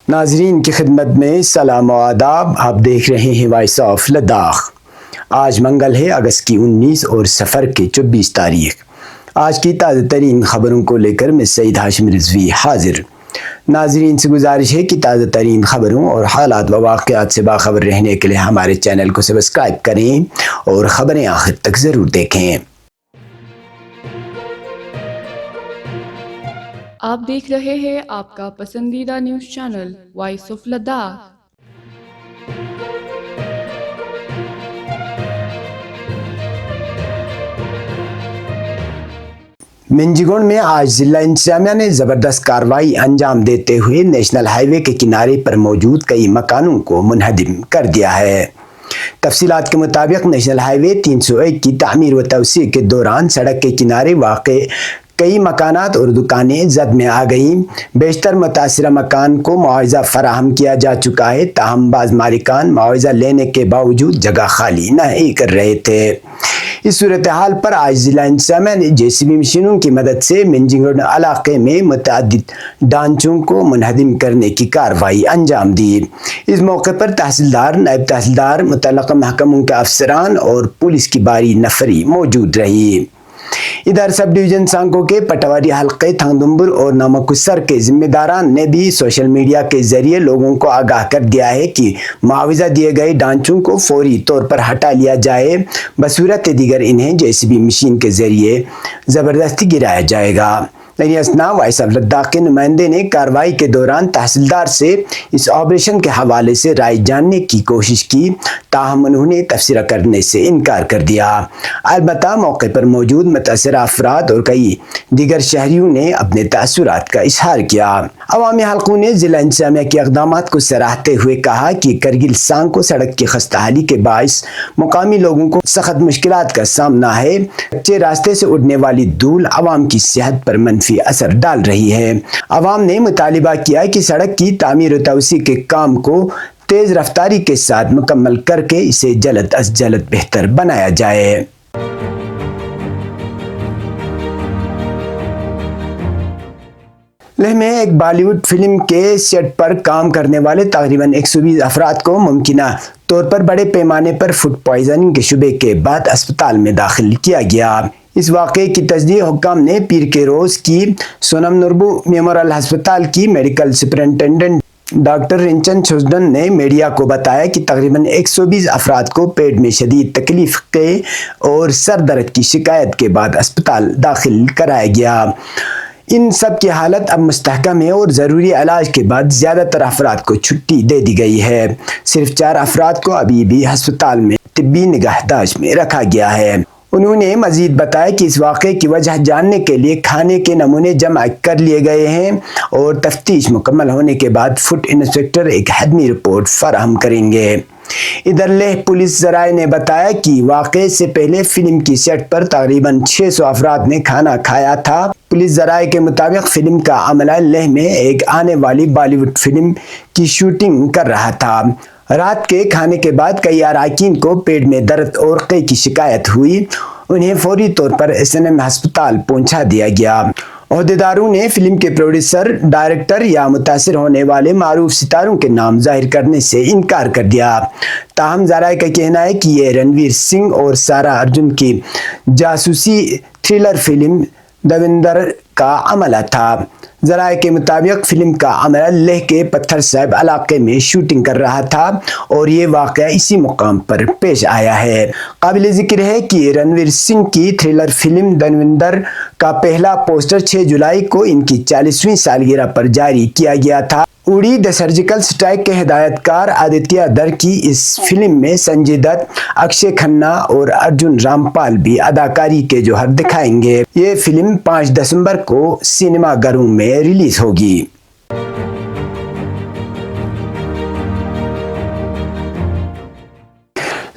ناظرین کی خدمت میں سلام و آداب. آپ دیکھ رہے ہیں وائس آف لداخ. آج منگل ہے، اگست کی 19 اور سفر کے 24 تاریخ. آج کی تازہ ترین خبروں کو لے کر میں سعید ہاشم رضوی حاضر. ناظرین سے گزارش ہے کہ تازہ ترین خبروں اور حالات و واقعات سے باخبر رہنے کے لیے ہمارے چینل کو سبسکرائب کریں اور خبریں آخر تک ضرور دیکھیں. آپ دیکھ رہے ہیں آپ کا پسندیدہ news channel voice of Ladakh. منجگونڈ میں آج ضلع انتظامیہ نے زبردست کارروائی انجام دیتے ہوئے نیشنل ہائی وے کے کنارے پر موجود کئی مکانوں کو منہدم کر دیا ہے. تفصیلات کے مطابق نیشنل ہائی وے 301 کی تعمیر و توسیع کے دوران سڑک کے کنارے واقع کئی مکانات اور دکانیں زد میں آ گئیں. بیشتر متاثرہ مکان کو معاوضہ فراہم کیا جا چکا ہے، تاہم بعض مالکان معاوضہ لینے کے باوجود جگہ خالی نہیں کر رہے تھے. اس صورتحال پر آج ضلع انتظامیہ نے JCB مشینوں کی مدد سے منجگونڈ علاقے میں متعدد ڈھانچوں کو منہدم کرنے کی کارروائی انجام دی. اس موقع پر تحصیلدار، نائب تحصیلدار، متعلقہ محکموں کے افسران اور پولیس کی باری نفری موجود رہی. ادھر سب ڈویژن سانکو کے پٹواری حلقے تھنگدمبر اور نامکسر کے ذمہ داران نے بھی سوشل میڈیا کے ذریعے لوگوں کو آگاہ کر دیا ہے کہ معاوضہ دیے گئے ڈھانچوں کو فوری طور پر ہٹا لیا جائے، بصورت دیگر انہیں JCB مشین کے ذریعے زبردستی گرایا جائے گا. اسنا وائس آف لداخ کے نمائندے نے کارروائی کے دوران تحصیلدار سے اس آپریشن کے حوالے سے رائے جاننے کی کوشش کی، تاہم انہوں نے تبصرہ کرنے سے انکار کر دیا. البتہ موقع پر موجود متاثرہ افراد اور کئی دیگر شہریوں نے اپنے تاثرات کا اظہار کیا. عوامی حلقوں نے ضلع انتظامیہ کے اقدامات کو سراہتے ہوئے کہا کہ کرگل سانکو سڑک کی خستہ حالی کے باعث مقامی لوگوں کو سخت مشکلات کا سامنا ہے. کچے راستے سے اڑنے والی دھول عوام کی صحت پر منفی اثر ڈال رہی ہے. عوام نے مطالبہ کیا کہ سڑک کی تعمیر و توسیع کے کام کو تیز رفتاری کے ساتھ مکمل کر کے اسے جلد از جلد بہتر بنایا جائے. لیہ میں ایک بالی ووڈ فلم کے سیٹ پر کام کرنے والے تقریباً 120 افراد کو ممکنہ طور پر بڑے پیمانے پر فوڈ پوائزننگ کے شبے کے بعد اسپتال میں داخل کیا گیا. اس واقعے کی تصدیق حکام نے پیر کے روز کی سونم نوربو میموریل ہسپتال کی میڈیکل سپرنٹینڈنٹ ڈاکٹر رنچن چھوزڈن نے میڈیا کو بتایا کہ تقریباً 120 افراد کو پیٹ میں شدید تکلیف کے اور سر درد کی شکایت کے بعد اسپتال داخل کرایا گیا. ان سب کی حالت اب مستحکم ہے اور ضروری علاج کے بعد زیادہ تر افراد کو چھٹی دے دی گئی ہے. صرف 4 افراد کو ابھی بھی ہسپتال میں طبی نگہداشت میں رکھا گیا ہے. انہوں نے مزید بتایا کہ اس واقعے کی وجہ جاننے کے لیے کھانے کے نمونے جمع کر لیے گئے ہیں اور تفتیش مکمل ہونے کے بعد فوڈ انسپکٹر ایک حتمی رپورٹ فراہم کریں گے. ادھر لیہ پولیس ذرائع نے بتایا کہ واقعے سے پہلے فلم کی سیٹ پر تقریباً 600 افراد نے کھانا کھایا تھا. پولیس ذرائع کے مطابق فلم کا عملہ لیہ میں ایک آنے والی بالی ووڈ فلم کی شوٹنگ کر رہا تھا. رات کے کھانے کے بعد کئی اراکین کو پیٹ میں درد اور قے کی شکایت ہوئی. انہیں فوری طور پر SNM ہسپتال پہنچا دیا گیا. عہدیداروں نے فلم کے پروڈیوسر، ڈائریکٹر یا متاثر ہونے والے معروف ستاروں کے نام ظاہر کرنے سے انکار کر دیا. تاہم ذرائع کا کہنا ہے کہ یہ رنویر سنگھ اور سارا ارجن کی جاسوسی تھرلر فلم دویندر کا عملہ تھا. ذرائع کے مطابق فلم کا عملہ لیہ کے پتھر صاحب علاقے میں شوٹنگ کر رہا تھا اور یہ واقعہ اسی مقام پر پیش آیا ہے. قابل ذکر ہے کہ رنویر سنگھ کی تھرلر فلم دنوندر کا پہلا پوسٹر 6 جولائی کو ان کی 40ویں سالگرہ پر جاری کیا گیا تھا. اڑی دی سرجیکل سٹرائک کے ہدایت کار آدتیہ در کی اس فلم میں سنجے دت، اکشے کھنہ اور ارجن رامپال بھی اداکاری کے جوہر دکھائیں گے. یہ فلم 5 دسمبر کو سینما گھروں میں ریلیز ہوگی.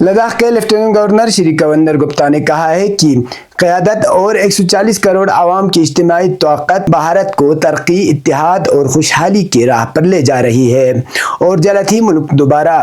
لداخ کے لیفٹیننٹ گورنر شری کوندر گپتا نے کہا ہے کہ قیادت اور 140 کروڑ عوام کی اجتماعی طاقت بھارت کو ترقی، اتحاد اور خوشحالی کی راہ پر لے جا رہی ہے اور جلد ہی ملک دوبارہ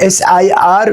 SIR